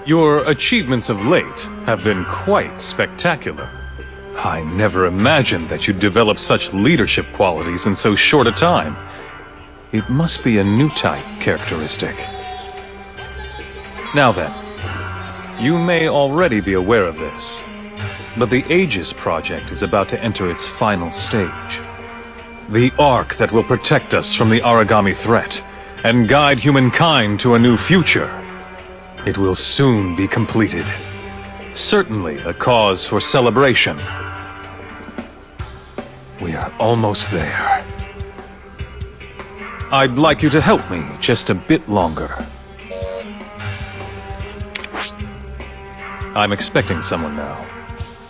Your achievements of late have been quite spectacular. I never imagined that you'd develop such leadership qualities in so short a time. It must be a new type characteristic. Now then, you may already be aware of this, but the Aegis project is about to enter its final stage. The arc that will protect us from the origami threat and guide humankind to a new future. It will soon be completed. Certainly a cause for celebration. We are almost there. I'd like you to help me just a bit longer. I'm expecting someone now.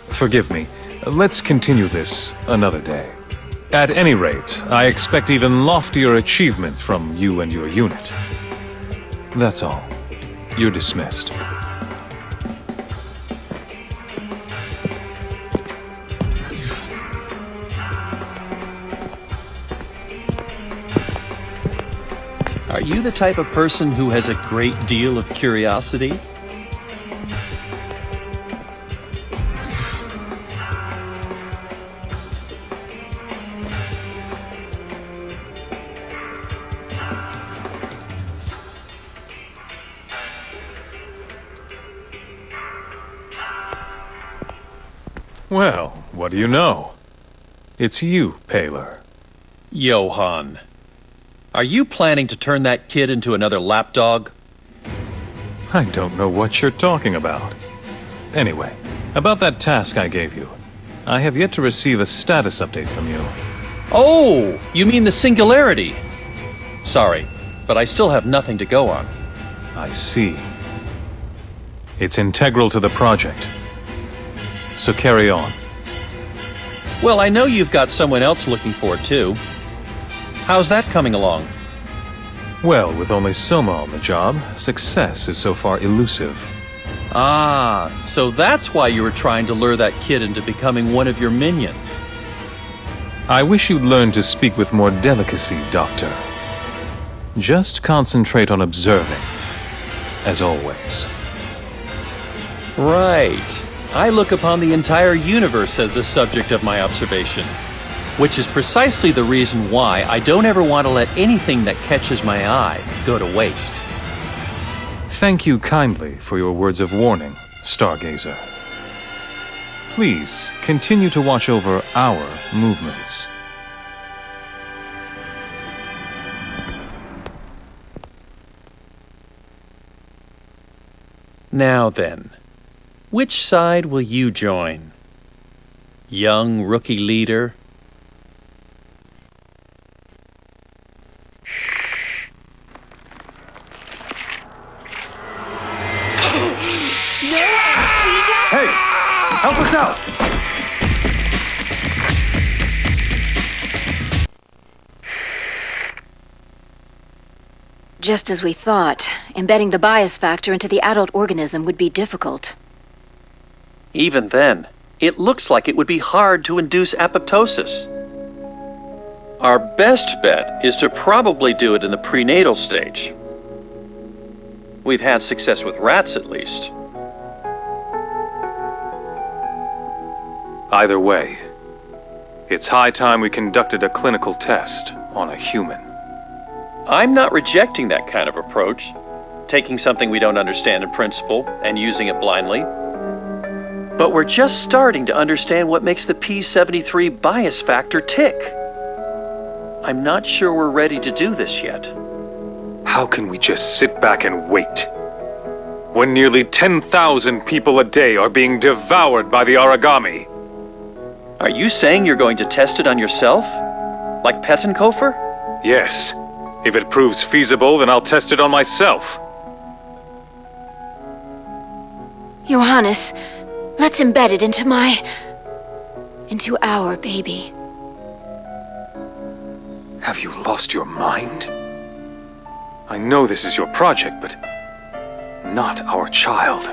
Forgive me. Let's continue this another day. At any rate, I expect even loftier achievements from you and your unit. That's all. You're dismissed. Are you the type of person who has a great deal of curiosity? Well, what do you know? It's you, Paler. Johann, are you planning to turn that kid into another lapdog? I don't know what you're talking about. Anyway, about that task I gave you. I have yet to receive a status update from you. Oh, you mean the singularity? Sorry, but I still have nothing to go on. I see. It's integral to the project. So carry on. Well, I know you've got someone else looking for it too. How's that coming along? Well, with only Soma on the job, success is so far elusive. Ah, so that's why you were trying to lure that kid into becoming one of your minions. I wish you'd learn to speak with more delicacy, Doctor. Just concentrate on observing, as always. Right. I look upon the entire universe as the subject of my observation, which is precisely the reason why I don't ever want to let anything that catches my eye go to waste. Thank you kindly for your words of warning, Stargazer. Please continue to watch over our movements. Now then, which side will you join? Young rookie leader? Hey! Help us out! Just as we thought, embedding the bias factor into the adult organism would be difficult. Even then, it looks like it would be hard to induce apoptosis. Our best bet is to probably do it in the prenatal stage. We've had success with rats, at least. Either way, it's high time we conducted a clinical test on a human. I'm not rejecting that kind of approach, taking something we don't understand in principle and using it blindly. But we're just starting to understand what makes the P73 bias factor tick. I'm not sure we're ready to do this yet. How can we just sit back and wait? When nearly 10,000 people a day are being devoured by the origami. Are you saying you're going to test it on yourself? Like Pettenkofer? Yes. If it proves feasible, then I'll test it on myself. Johannes, let's embed it into our baby. Have you lost your mind? I know this is your project, but not our child.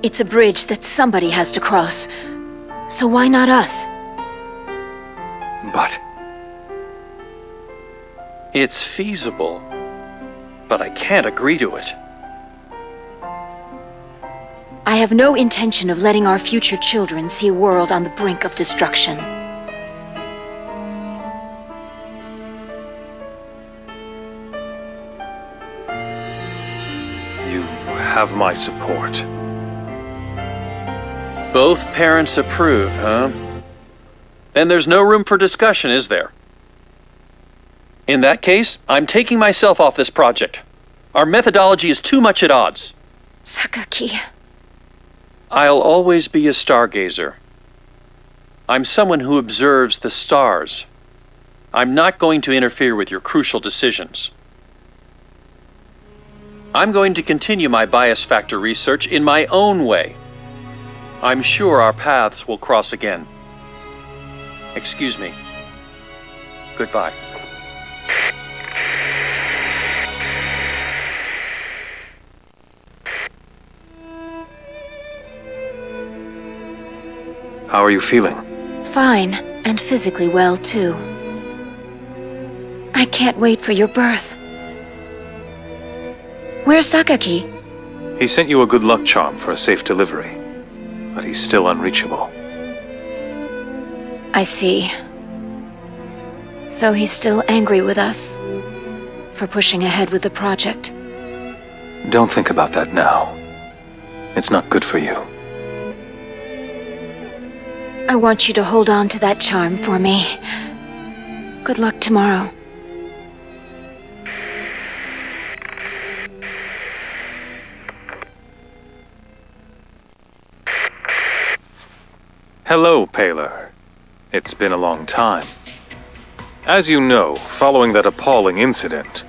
It's a bridge that somebody has to cross. So why not us? But... It's feasible, but I can't agree to it. I have no intention of letting our future children see a world on the brink of destruction. You have my support. Both parents approve, huh? Then there's no room for discussion, is there? In that case, I'm taking myself off this project. Our methodology is too much at odds. Sakaki. I'll always be a stargazer. I'm someone who observes the stars. I'm not going to interfere with your crucial decisions. I'm going to continue my bias factor research in my own way. I'm sure our paths will cross again. Excuse me. Goodbye. How are you feeling? Fine, and physically well, too. I can't wait for your birth. Where's Sakaki? He sent you a good luck charm for a safe delivery, but he's still unreachable. I see. So he's still angry with us for pushing ahead with the project. Don't think about that now. It's not good for you. I want you to hold on to that charm for me. Good luck tomorrow. Hello, Paler. It's been a long time. As you know, following that appalling incident,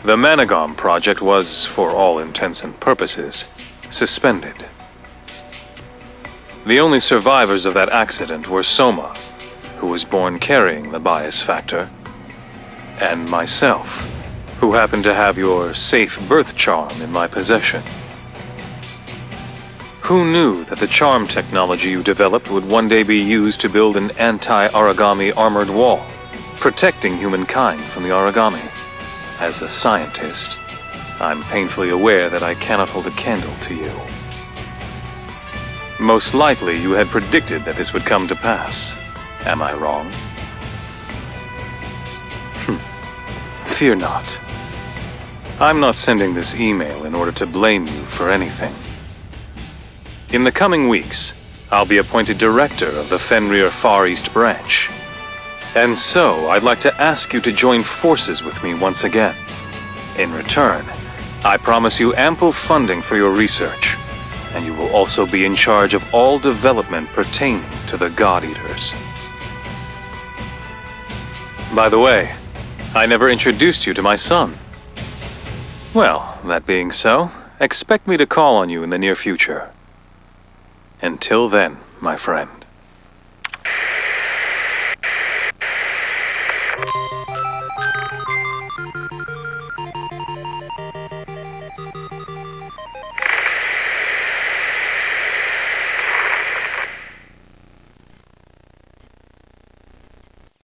the Managom project was, for all intents and purposes, suspended. The only survivors of that accident were Soma, who was born carrying the bias factor, and myself, who happened to have your safe birth charm in my possession. Who knew that the charm technology you developed would one day be used to build an anti-origami armored wall, protecting humankind from the origami? As a scientist, I'm painfully aware that I cannot hold a candle to you. Most likely you had predicted that this would come to pass. Am I wrong? Fear not. I'm not sending this email in order to blame you for anything. In the coming weeks, I'll be appointed director of the Fenrir Far East branch. And so, I'd like to ask you to join forces with me once again. In return, I promise you ample funding for your research, and you will also be in charge of all development pertaining to the God Eaters. By the way, I never introduced you to my son. Well, that being so, expect me to call on you in the near future. Until then, my friend.